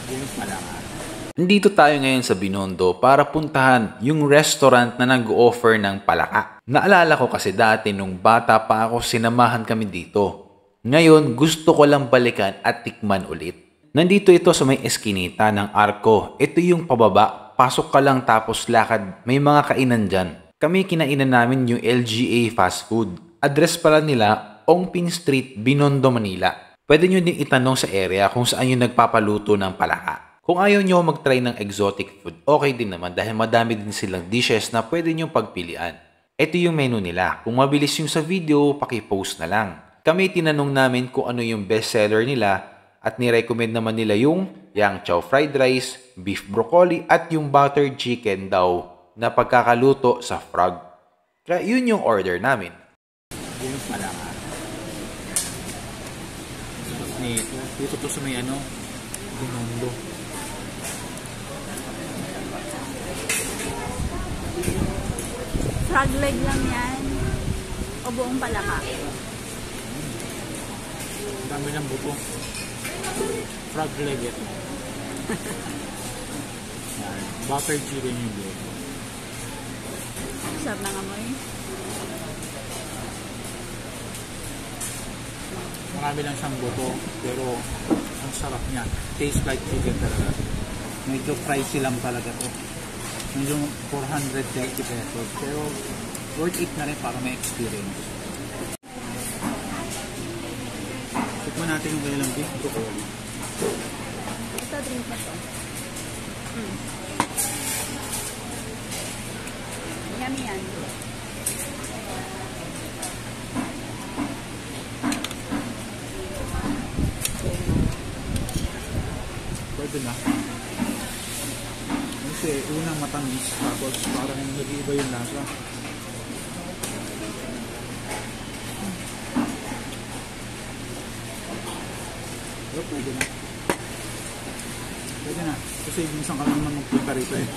Yung palaka. Nandito tayo ngayon sa Binondo para puntahan yung restaurant na nag-offer ng palaka. Naalala ko kasi dati nung bata pa ako sinamahan kami dito. Ngayon gusto ko lang balikan at tikman ulit. Nandito ito sa may eskinita ng Arco. Ito yung pababa. Pasok ka lang tapos lakad. May mga kainan dyan. Kami kinainan namin yung LGA Fast Food. Address pala nila, Ongpin Street, Binondo, Manila. Pwede nyo din itanong sa area kung saan yung nagpapaluto ng palaka. Kung ayaw nyo mag-try ng exotic food, okay din naman dahil madami din silang dishes na pwede nyo pagpilian. Ito yung menu nila. Kung mabilis yung sa video, paki-post na lang. Kami tinanong namin kung ano yung best seller nila at ni-recommend naman nila yung yang chow fried rice, beef broccoli at yung buttered chicken daw na pagkakaluto sa frog. Kaya yun yung order namin. Yung palaka. Dito to sa may Binondo. Frog leg lang yan. O buong palaka. Dami ng buto. Frog leg ito. Buttered chicken yung buto. Sarap ng amoy. Marami lang siyang buto, pero ang sarap niya. Tastes like chicken talaga. Medyo pricey lang talaga to. Medyo 430 pesos. Pero worth it na rin para may experience. Tikman natin yung kanilang beef broccoli. Ito, drink na to. Yummy yan. Pwede na. Kasi unang matamis, tapos parang nag-iiba yung lasa. Pero pwede na. Pwede na. Kasi minsan ka lang naman magpunta rito eh.